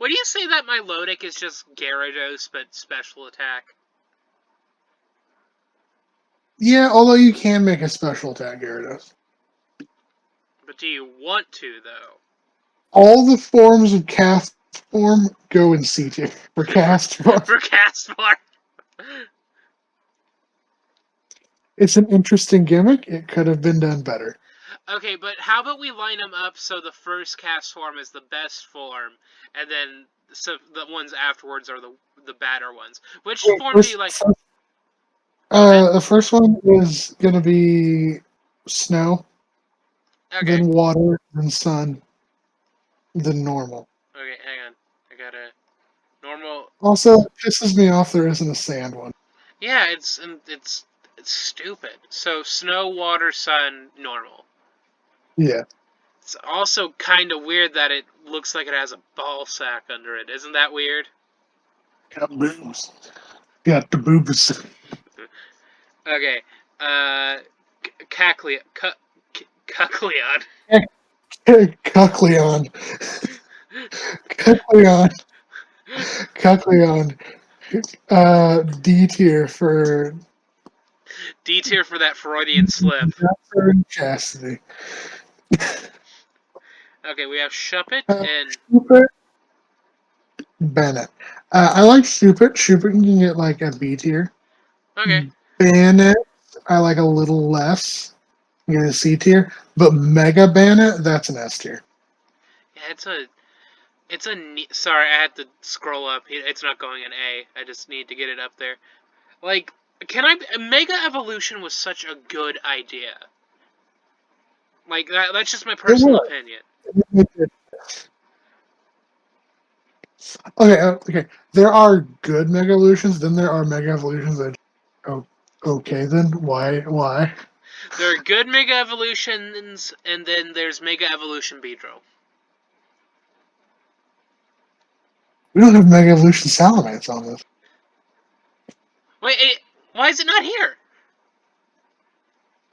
Speaker 1: Would you say that my Lodic is just Gyarados but special attack?
Speaker 2: Yeah, although you can make a special attack Gyarados.
Speaker 1: But do you want to, though?
Speaker 2: All the forms of cast form go in C tier for
Speaker 1: for,
Speaker 2: cast form.
Speaker 1: for Castmore?
Speaker 2: It's an interesting gimmick. It could have been done better.
Speaker 1: Okay, but how about we line them up so the first cast form is the best form, and then so the ones afterwards are the badder ones. Which
Speaker 2: Wait,
Speaker 1: form do you like?
Speaker 2: first,
Speaker 1: Go ahead.
Speaker 2: the first one is going to be snow,
Speaker 1: Okay.
Speaker 2: then water, then sun, then normal.
Speaker 1: Okay, hang on. I gotta normal.
Speaker 2: Also, it pisses me off there isn't a sand one.
Speaker 1: Yeah, it's stupid. So snow, water, sun, normal.
Speaker 2: Yeah.
Speaker 1: It's also kind of weird that it looks like it has a ball sack under it. Isn't that weird?
Speaker 2: Got boobs. Got the boobs.
Speaker 1: Okay. Uh, Cacleon. Cacleon.
Speaker 2: Cuckleon. Cuckleon. Cuckleon. D tier for
Speaker 1: D tier for that Freudian slip.
Speaker 2: chastity.
Speaker 1: Okay, we have Shuppet and
Speaker 2: Super Bennett. I like Shupit. Shupit can get like a B tier.
Speaker 1: okay.
Speaker 2: Bennett, I like a little less. Get a C tier. But Mega Bennett, that's an S tier.
Speaker 1: Yeah, sorry, I had to scroll up. It's not going in A. I just need to get it up there. Like, Mega Evolution was such a good idea. Like that's just my
Speaker 2: It
Speaker 1: personal
Speaker 2: was.
Speaker 1: opinion.
Speaker 2: Okay, okay. There are good Mega Evolutions, then there are Mega Evolutions that. Oh, okay, then why?
Speaker 1: There are good Mega Evolutions, and then there's Mega Evolution Beedrill.
Speaker 2: We don't have Mega Evolution Salamence on this.
Speaker 1: Wait, why is it not here?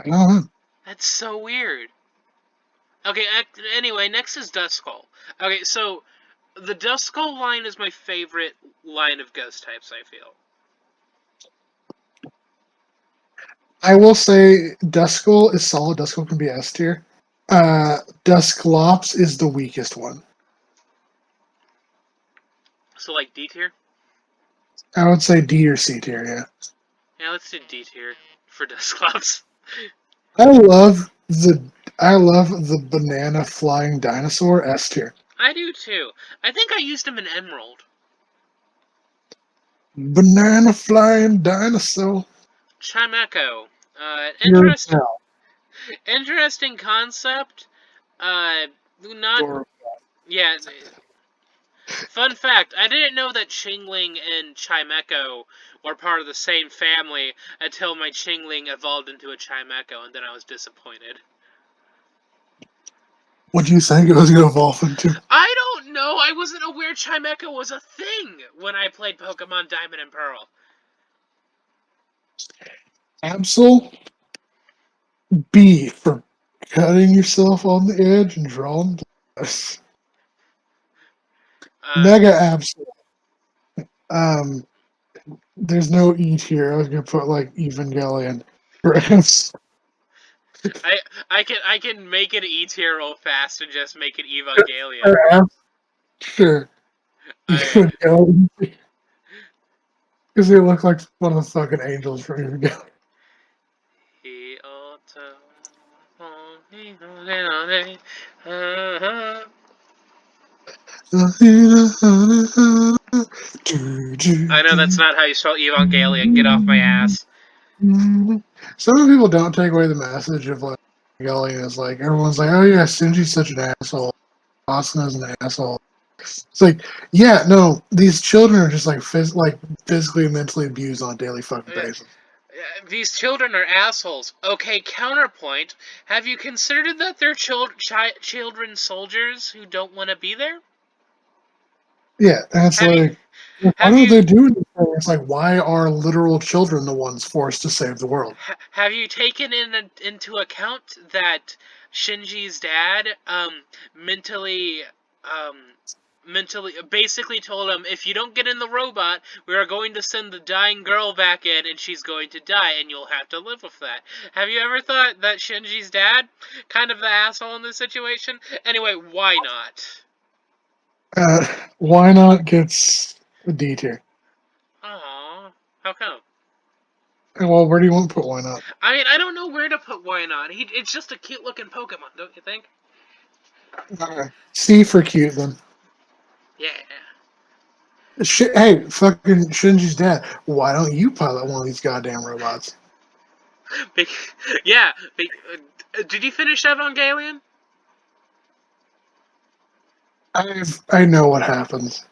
Speaker 2: I don't know.
Speaker 1: That's so weird. Okay, anyway, next is Duskull. Okay, so the Duskull line is my favorite line of ghost types, I feel.
Speaker 2: I will say Duskull is solid. Duskull can be S tier. Dusclops is the weakest one.
Speaker 1: So, like, D tier?
Speaker 2: I would say D or C tier, yeah.
Speaker 1: Yeah, let's do D tier for Dusclops.
Speaker 2: I love the I love the banana flying dinosaur S tier.
Speaker 1: I do too. I think I used him in Emerald.
Speaker 2: Banana flying dinosaur.
Speaker 1: Chimeco.
Speaker 2: Pure cow.
Speaker 1: Interesting concept. Not
Speaker 2: Or
Speaker 1: yeah. Fun fact: I didn't know that Chingling and Chimeco were part of the same family until my Chingling evolved into a Chimeco, and then I was disappointed.
Speaker 2: what do you think it was going to evolve into?
Speaker 1: I don't know. I wasn't aware Chimeco was a thing when I played Pokemon Diamond and Pearl.
Speaker 2: Absol B for cutting yourself on the edge and drawing blood.
Speaker 1: Uh,
Speaker 2: Mega Absol. Um, there's no E tier. I was gonna put like Evangelion. Perhaps.
Speaker 1: I can make it E tier real fast and just make it Evangelion.
Speaker 2: Perhaps. Sure.
Speaker 1: Okay.
Speaker 2: Evangelion. Because they look like one of the fucking angels from Evangelion.
Speaker 1: I know that's not how you spell Evangelion. Get off my ass.
Speaker 2: Some people don't take away the message of like Evangelion is like everyone's like, oh yeah, Shinji's such an asshole. Asuna is an asshole. It's like, yeah, no, these children are just like physically and mentally abused on a daily fucking basis.
Speaker 1: These children are assholes. Okay, counterpoint. Have you considered that they're children soldiers who don't want to be there?
Speaker 2: Yeah, and it's
Speaker 1: Have you
Speaker 2: like, why
Speaker 1: have
Speaker 2: don't
Speaker 1: you
Speaker 2: they do this? It's like, why are literal children the ones forced to save the world?
Speaker 1: have you taken into account that Shinji's dad mentally um mentally basically told him, if you don't get in the robot, we are going to send the dying girl back in and she's going to die and you'll have to live with that. Have you ever thought that Shinji's dad kind of the asshole in this situation? Anyway, why not?
Speaker 2: Why not gets a D tier?
Speaker 1: Aww, how come?
Speaker 2: And well, where do you want to put why not?
Speaker 1: I mean, I don't know where to put why not. It's just a cute looking Pokemon, don't you think?
Speaker 2: C for cute then.
Speaker 1: Yeah.
Speaker 2: Hey, fucking Shinji's dad. Why don't you pilot one of these goddamn robots?
Speaker 1: Be- yeah. Did you finish Evangelion?
Speaker 2: I know what happens.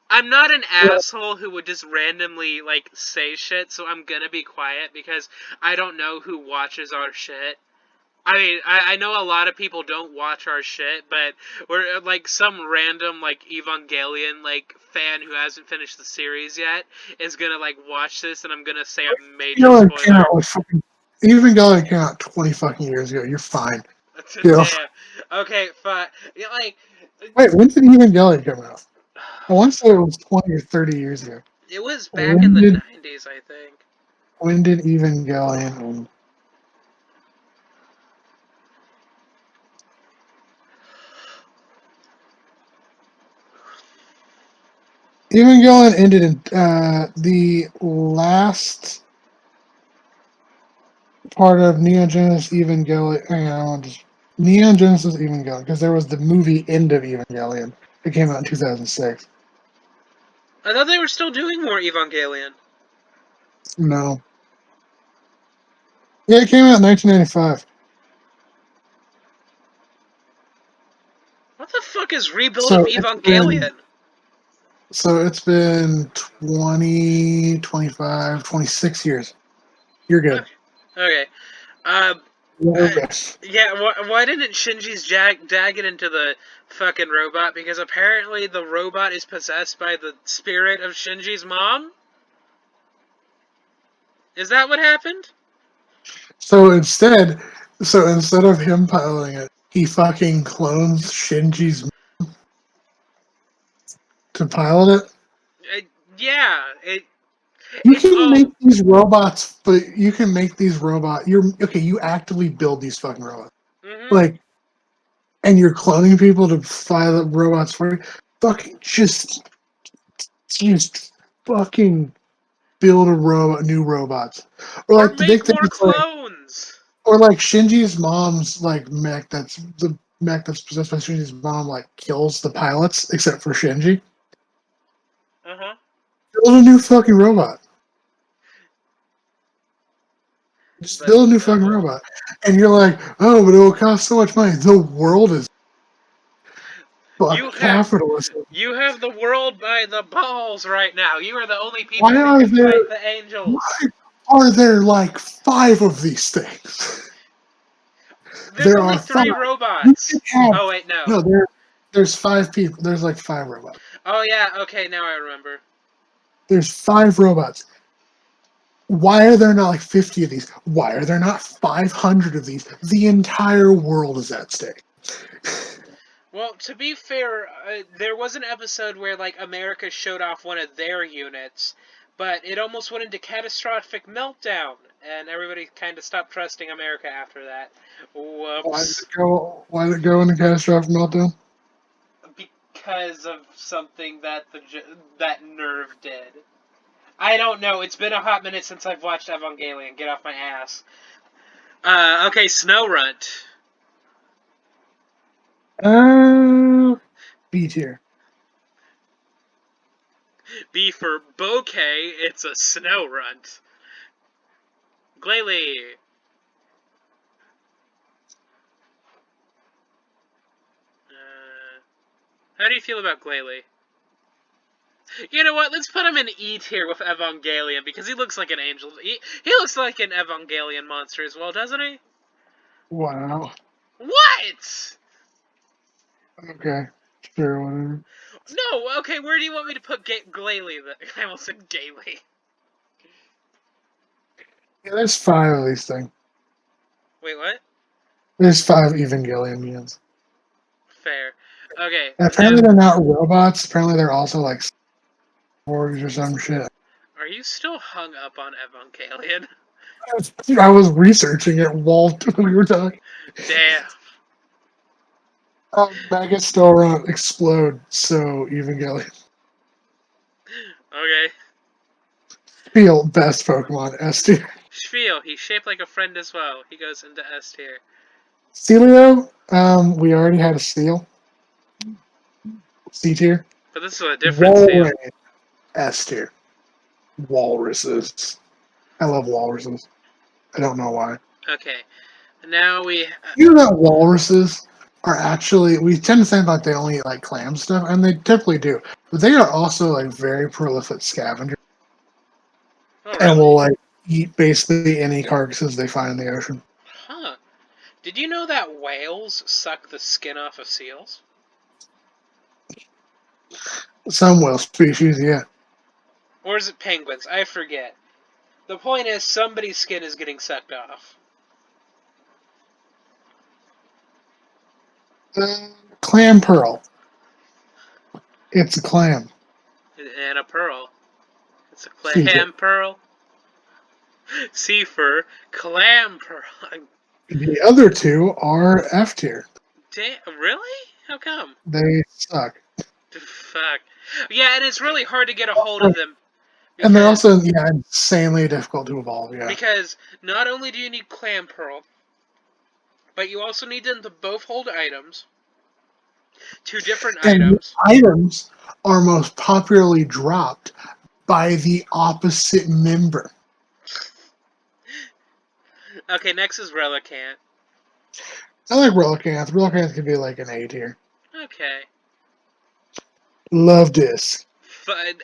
Speaker 1: I'm not an asshole who would just randomly like say shit, so I'm gonna be quiet because I don't know who watches our shit. I mean, I know a lot of people don't watch our shit, but we're like some random like Evangelion like fan who hasn't finished the series yet is gonna like watch this, and I'm gonna say a major
Speaker 2: Evangelion came
Speaker 1: spoiler.
Speaker 2: out like fucking. Evangelion came out 20 fucking years ago. You're fine. You know?
Speaker 1: Damn. Okay, fine. Yeah, like,
Speaker 2: Wait, when did Evangelion come out? I want to say it was 20 or 30 years ago.
Speaker 1: it was back in
Speaker 2: When
Speaker 1: the
Speaker 2: did
Speaker 1: 90s, I think.
Speaker 2: when did Evangelion end? Evangelion ended in the last part of Neon Genesis Evangelion. Hang on, Neon Genesis Evangelion, because there was the movie End of Evangelion. It came out in 2006.
Speaker 1: I thought they were still doing more Evangelion.
Speaker 2: No. Yeah, it came out in 1995.
Speaker 1: What the fuck is Rebuild of
Speaker 2: So
Speaker 1: Evangelion?
Speaker 2: it's been 20, 25, 26 years. You're good.
Speaker 1: Okay. Okay. Uh,
Speaker 2: You're
Speaker 1: uh
Speaker 2: good.
Speaker 1: yeah, why didn't Shinji's dad get into the fucking robot? Because apparently the robot is possessed by the spirit of Shinji's mom? Is that what happened?
Speaker 2: So instead of him piloting it, he fucking clones Shinji's to pilot it.
Speaker 1: Uh, yeah,
Speaker 2: You
Speaker 1: it's
Speaker 2: can make
Speaker 1: all.
Speaker 2: these robots, but you can make these robots. You're okay. You actively build these fucking robots,
Speaker 1: Mhm.
Speaker 2: like, and you're cloning people to fly the robots for you. Fucking just fucking build new robots, or
Speaker 1: Or
Speaker 2: like the big
Speaker 1: make
Speaker 2: thing
Speaker 1: more
Speaker 2: is like,
Speaker 1: clones.
Speaker 2: or like Shinji's mom's like mech. That's the mech that's possessed by Shinji's mom like kills the pilots except for Shinji.
Speaker 1: Uh-huh.
Speaker 2: Build a new fucking robot. Just
Speaker 1: But
Speaker 2: build a new fucking robot. And you're like, oh, but it will cost so much money. The world is
Speaker 1: you
Speaker 2: fuck
Speaker 1: have
Speaker 2: capitalism.
Speaker 1: you have the world by the balls right now. You are the only people
Speaker 2: Why
Speaker 1: who
Speaker 2: are
Speaker 1: can
Speaker 2: there
Speaker 1: fight the angels.
Speaker 2: why are there like 5 of these things?
Speaker 1: There's
Speaker 2: There
Speaker 1: only
Speaker 2: are 5.
Speaker 1: 3
Speaker 2: You can
Speaker 1: robots.
Speaker 2: have
Speaker 1: Oh wait, no.
Speaker 2: no. There's 5 people. There's like 5 robots.
Speaker 1: Oh yeah, okay, now I remember.
Speaker 2: There's 5 robots. Why are there not like 50 of these? Why are there not 500 of these? The entire world is at stake.
Speaker 1: Well, to be fair, there was an episode where like America showed off one of their units, but it almost went into catastrophic meltdown, and everybody kind of stopped trusting America after that. Whoops.
Speaker 2: Why did it go into catastrophic meltdown?
Speaker 1: Because of something that that nerve did. I don't know. It's been a hot minute since I've watched Evangelion. Get off my ass. Okay, Snowrunt.
Speaker 2: B tier.
Speaker 1: B for bouquet. It's a Snowrunt. Glalie. How do you feel about Glalie? You know what? Let's put him in E tier with Evangelion because he looks like an angel. He looks like an Evangelion monster as well, doesn't he?
Speaker 2: Wow.
Speaker 1: What?
Speaker 2: Okay. Sure, whatever.
Speaker 1: No. Okay. Where do you want me to put Glalie? I almost said Gaily.
Speaker 2: Yeah, there's 5 of these things.
Speaker 1: Wait, what?
Speaker 2: There's 5 Evangelion mutants.
Speaker 1: Fair. Okay.
Speaker 2: And
Speaker 1: Now,
Speaker 2: apparently they're not robots. Apparently they're also like cyborgs or some shit.
Speaker 1: are you still hung up on Evangelion?
Speaker 2: I was researching it while we were talking.
Speaker 1: Damn.
Speaker 2: Mega still around explode, so Evangelion.
Speaker 1: Okay.
Speaker 2: Feel best Pokemon S tier.
Speaker 1: Spiel. He's shaped like a friend as well. He goes into S tier.
Speaker 2: Celio, we already had a seal. C tier.
Speaker 1: But this is a different seal.
Speaker 2: Walrein, S tier. Walruses. I love walruses. I don't know why.
Speaker 1: Okay. Now we.
Speaker 2: You know that walruses are actually, we tend to think like they only eat like clam stuff, and they typically do. But they are also like very prolific scavengers
Speaker 1: Oh,
Speaker 2: and
Speaker 1: really?
Speaker 2: will like eat basically any carcasses they find in the ocean.
Speaker 1: Huh. Did you know that whales suck the skin off of seals?
Speaker 2: Some whale species, yeah.
Speaker 1: Or is it penguins? I forget. The point is, somebody's skin is getting sucked off.
Speaker 2: Clam pearl. It's a clam.
Speaker 1: And a pearl. It's a
Speaker 2: C tier.
Speaker 1: clam pearl. C for clam pearl.
Speaker 2: The other 2 are F tier.
Speaker 1: Really? How come?
Speaker 2: They suck.
Speaker 1: Fuck. Yeah, and it's really hard to get a hold of them
Speaker 2: And they're
Speaker 1: because
Speaker 2: also insanely difficult to evolve, yeah.
Speaker 1: because not only do you need clam pearl, but you also need them to both hold items. 2 different
Speaker 2: And the
Speaker 1: items.
Speaker 2: items are most popularly dropped by the opposite member.
Speaker 1: Okay, next is Relicanth.
Speaker 2: I like Relicanth. Relicanth could be like an A tier.
Speaker 1: Okay.
Speaker 2: Love Disc.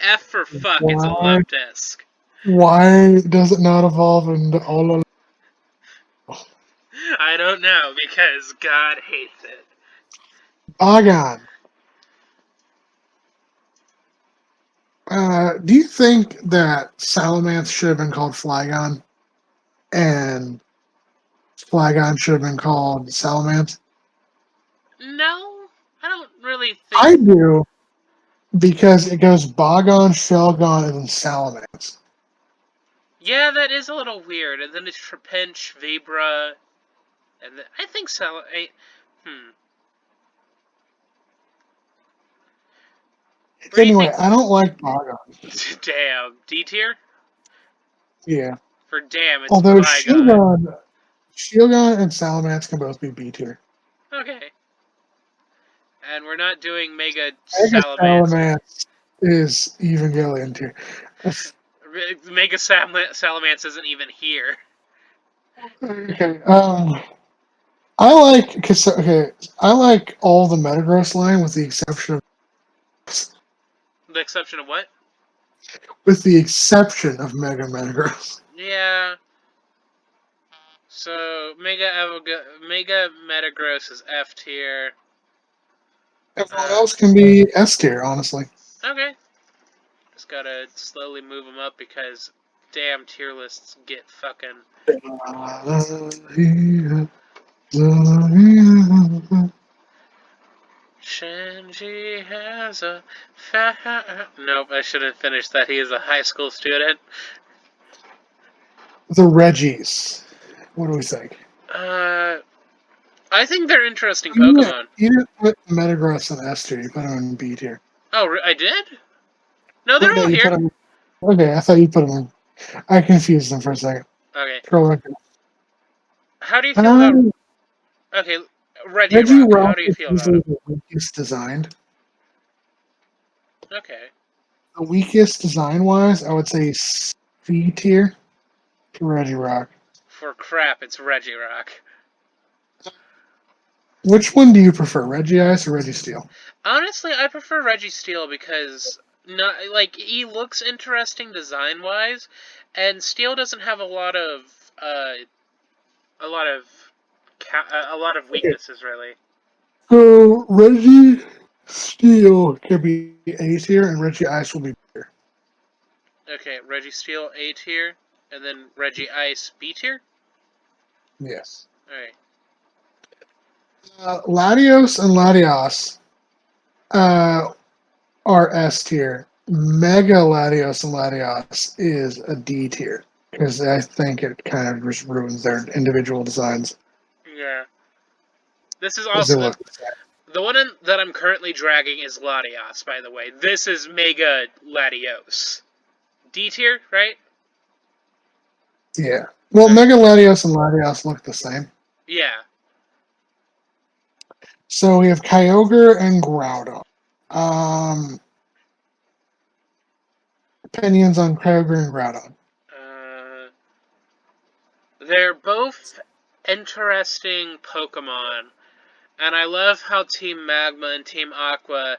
Speaker 1: F for fuck, it's a
Speaker 2: Why?
Speaker 1: love disc.
Speaker 2: Why does it not evolve into all?
Speaker 1: I don't know, because God hates it.
Speaker 2: Bagon. Do you think that Salamence should have been called Flygon, and Flygon should have been called Salamence?
Speaker 1: No, I don't really
Speaker 2: I
Speaker 1: think...
Speaker 2: do, because it goes Bagon, Shelgon, and then Salamence.
Speaker 1: Yeah, that is a little weird. And then it's Trapinch, Vibra, and then, I think so. Where do you
Speaker 2: Anyway,
Speaker 1: think...
Speaker 2: I don't like Bagon.
Speaker 1: Damn. D tier?
Speaker 2: Yeah.
Speaker 1: For damn, it's
Speaker 2: Although
Speaker 1: Flygon.
Speaker 2: Shieldon and Salamence can both be B tier.
Speaker 1: Okay. and we're not doing Mega
Speaker 2: Mega
Speaker 1: Salamence.
Speaker 2: Salamence is Evangelion tier. That's-
Speaker 1: Mega Salamence isn't even here.
Speaker 2: Okay. I like all the Metagross line
Speaker 1: The exception of what?
Speaker 2: with the exception of Mega Metagross.
Speaker 1: Yeah. So Mega Metagross is F tier.
Speaker 2: Everyone
Speaker 1: Uh,
Speaker 2: else can be S tier, honestly.
Speaker 1: okay. Just gotta slowly move them up because damn tier lists get fucking. Shinji has a Nope, I should have finished that. He is a high school student.
Speaker 2: The Reggies. What do we think?
Speaker 1: Uh, I think they're interesting
Speaker 2: You
Speaker 1: Pokemon.
Speaker 2: didn't put Metagross in S tier. You put him in B tier.
Speaker 1: Oh, I did? No, they're
Speaker 2: Wait, no,
Speaker 1: all
Speaker 2: you put
Speaker 1: here.
Speaker 2: him. Okay, I thought you put him in. I confused them for a second.
Speaker 1: Okay.
Speaker 2: Scroll back.
Speaker 1: How do you feel about.
Speaker 2: Um,
Speaker 1: Okay, Reggie
Speaker 2: Reggie
Speaker 1: Rock. How
Speaker 2: Rock
Speaker 1: do you
Speaker 2: is
Speaker 1: feel about
Speaker 2: usually
Speaker 1: him?
Speaker 2: the weakest designed.
Speaker 1: Okay.
Speaker 2: The weakest design wise, I would say C tier to Reggie Rock.
Speaker 1: For crap, it's Reggie Rock.
Speaker 2: Which one do you prefer, Reggie Ice or Reggie Steel?
Speaker 1: Honestly, I prefer Reggie Steel because not like he looks interesting design wise, and Steel doesn't have a lot of a lot of
Speaker 2: Okay,
Speaker 1: weaknesses really.
Speaker 2: so Reggie Steel can be A tier and Reggie Ice will be B tier.
Speaker 1: Okay, Reggie Steel A tier, and then Reggie Ice B tier.
Speaker 2: Yes.
Speaker 1: All right.
Speaker 2: Latios and Latios uh, are S tier. Mega Latios and Latios is a D tier because I think it kind of just ruins their individual designs
Speaker 1: Yeah. This is
Speaker 2: because they
Speaker 1: also
Speaker 2: look.
Speaker 1: the one that I'm currently dragging is Latios. By the way, this is Mega Latios. D tier, right?
Speaker 2: Yeah. Well,
Speaker 1: Okay.
Speaker 2: Mega Latios and Latios look the same.
Speaker 1: Yeah.
Speaker 2: So we have Kyogre and Groudon. Um, Opinions on Kyogre and Groudon.
Speaker 1: Uh, they're both interesting Pokemon, and I love how Team Magma and Team Aqua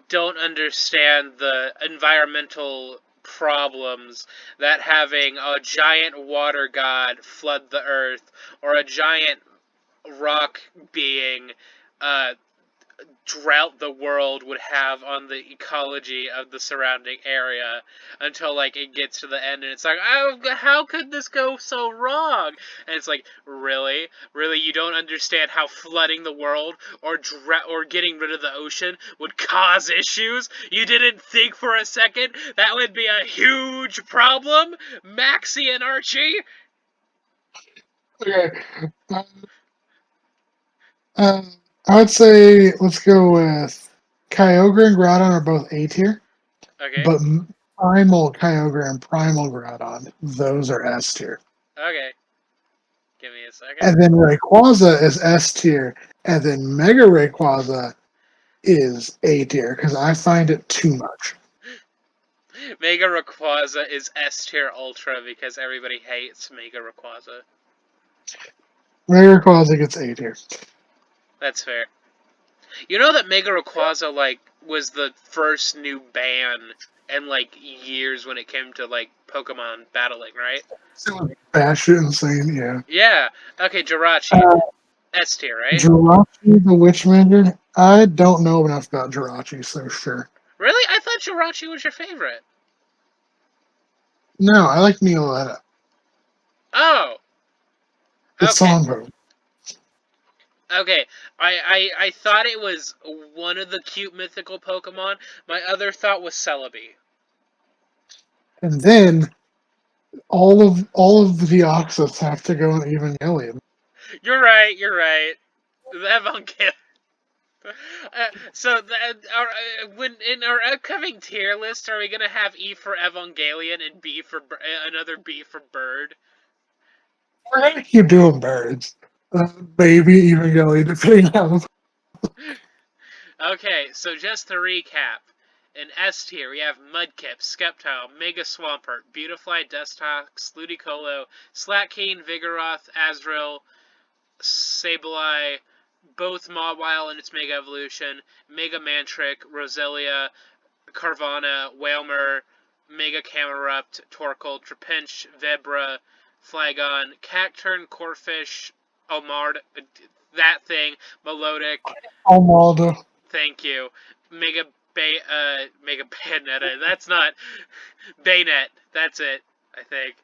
Speaker 1: don't understand the environmental problems that having a giant water god flood the earth or a giant rock being uh, drought the world would have on the ecology of the surrounding area until like it gets to the end and it's like, oh, how could this go so wrong? And it's like, really you don't understand how flooding the world or getting rid of the ocean would cause issues? You didn't think for a second that would be a huge problem, Maxie and Archie?
Speaker 2: Okay. Um, um, I would say let's go with Kyogre and Groudon are both A tier,
Speaker 1: Okay.
Speaker 2: but Primal Kyogre and Primal Groudon, those are S tier.
Speaker 1: Okay, give me a second.
Speaker 2: And then Rayquaza is S tier, and then Mega Rayquaza is A tier because I find it too much.
Speaker 1: Mega Rayquaza is S tier Ultra because everybody hates Mega Rayquaza.
Speaker 2: Mega Rayquaza gets A tier.
Speaker 1: That's fair. You know that Mega Rayquaza like was the first new ban in like years when it came to like Pokemon battling, right?
Speaker 2: Batshit insane, yeah.
Speaker 1: Yeah. Okay, Jirachi,
Speaker 2: Uh,
Speaker 1: S tier, right?
Speaker 2: Jirachi the Witchmender. I don't know enough about Jirachi, so sure.
Speaker 1: Really? I thought Jirachi was your favorite.
Speaker 2: No, I like Neoletta.
Speaker 1: Oh.
Speaker 2: The
Speaker 1: Okay.
Speaker 2: songbook.
Speaker 1: Okay. I thought it was one of the cute mythical Pokemon. My other thought was Celebi.
Speaker 2: And then all of the Deoxys have to go in Evangelion.
Speaker 1: You're right. You're right. Evangelion. So when in our upcoming tier list, are we gonna have E for Evangelion and B for another B for Bird?
Speaker 2: We're gonna keep doing birds. Maybe Evangelion, depending on
Speaker 1: Okay, so just to recap. In S tier, we have Mudkip, Sceptile, Mega Swampert, Beautifly, Dustox, Ludicolo, Slackane, Vigoroth, Azrael, Sableye, both Mawile in its Mega Evolution, Mega Mantric, Roselia, Carvana, Wailmer, Mega Camerupt, Torkoal, Trapinch, Vebra, Flygon, Cacturn, Corphish, Omard, that thing, Melodic,
Speaker 2: Almaldo.
Speaker 1: thank you, Mega Bayonetta, that's not, Baynet, that's it, I think,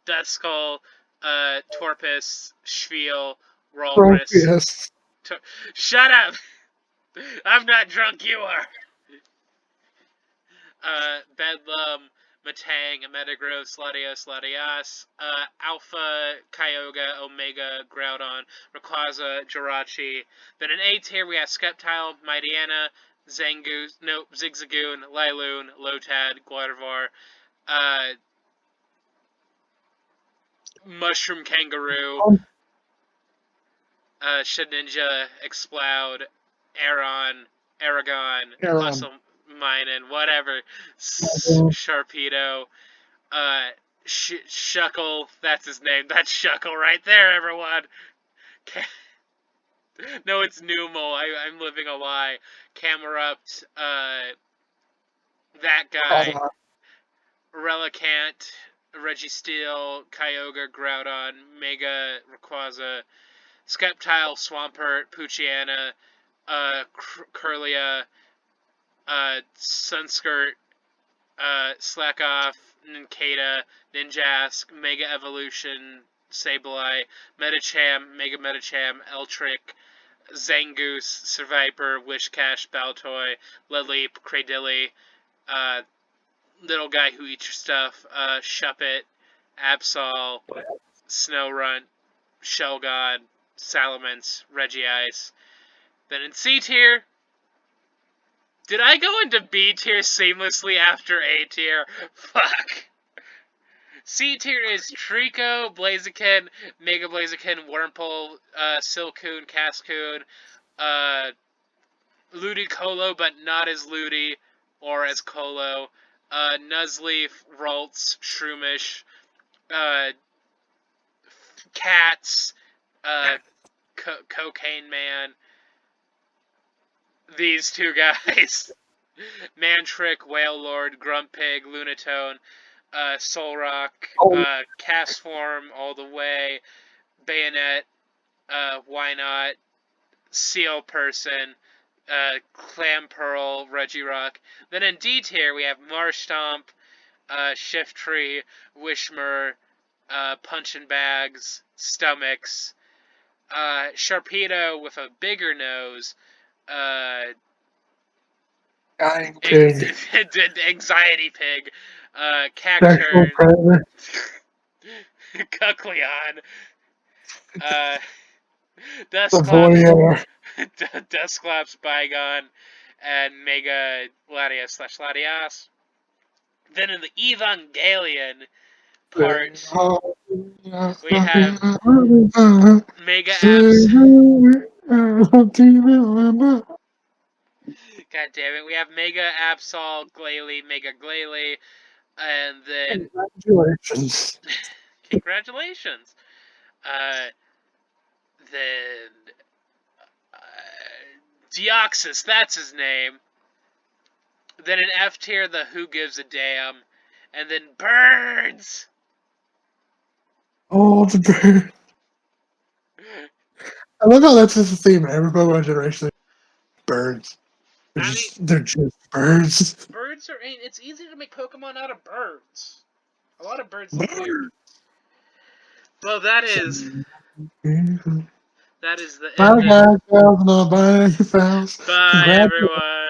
Speaker 1: Duskull, Torpus, Schviel, Walrus,
Speaker 2: Yes.
Speaker 1: Shut up! I'm not drunk, you are! Bedlam, Matang, Metagross, Latios, Latias, Alpha, Kyogre, Omega, Groudon, Rayquaza, Jirachi. Then in A tier we have Sceptile, Mightyena, Zigzagoon, Liloon, Lotad, Gardevoir, uh, Mushroom Kangaroo, Shedinja, Exploud, Aragon,
Speaker 2: Aaron.
Speaker 1: Hustle Minen, whatever, Sharpedo, Shuckle, that's his name. That's Shuckle right there, everyone. No, it's Numel. I'm living a lie. Camerupt, that guy, Relicanth, Registeel, Kyogre, Groudon, Mega Rayquaza, Sceptile, Swampert, Poochyena, Kirlia, Sunskirt, Slack Off, Nincada, Ninjask, Mega Evolution, Sableye, Medicham, Mega Medicham, Eltrick, Zangoose, Survivor, Wishcash, Baltoy, Leleep, Cradilly, Little Guy Who Eats Your Stuff, Shuppet, Absol, Snowrunt, Shelgon, Salamence, Regice. Then in C tier, did I go into B tier seamlessly after A tier? Fuck. C tier is Trico, Blaziken, Mega Blaziken, Wurmple, Silcoon, Cascoon, Ludicolo, but not as Ludi or as Colo, Nuzleaf, Ralts, Shroomish, uh, Cats, Cocaine Man, these two guys. Mantrick, Wailord, Grumpig, Lunatone, Solrock, Castform all the way, Bayonet, Why Not, Seal Person, Clamperl, Regirock. Then in D tier we have Marshtomp, Shiftry, Wishmer, Punchin' Bags, Stomachs, Sharpedo with a bigger nose,
Speaker 2: Dying pig.
Speaker 1: Anxiety Pig, Cacturn, Kukleon, uh,
Speaker 2: Voyeur.
Speaker 1: Dusclops, Bygone, and Mega Latias/Latias. Then in the Evangelion part, we have Mega Apps. God damn it, we have Mega Absol, Glalie, Mega Glalie, and then
Speaker 2: Congratulations.
Speaker 1: congratulations. Then Deoxys, that's his name. Then in F tier, the Who Gives a Damn, and then Birds.
Speaker 2: Oh, the bird. I love how that's just the theme. Every Pokemon generation, birds. They're just birds.
Speaker 1: Birds are. It's easy to make Pokemon out of birds. A lot of birds look weird. Well, that is the
Speaker 2: Bye
Speaker 1: end of.
Speaker 2: guys, gals, and all bye, pals.
Speaker 1: Bye,
Speaker 2: Congratulations.
Speaker 1: everyone.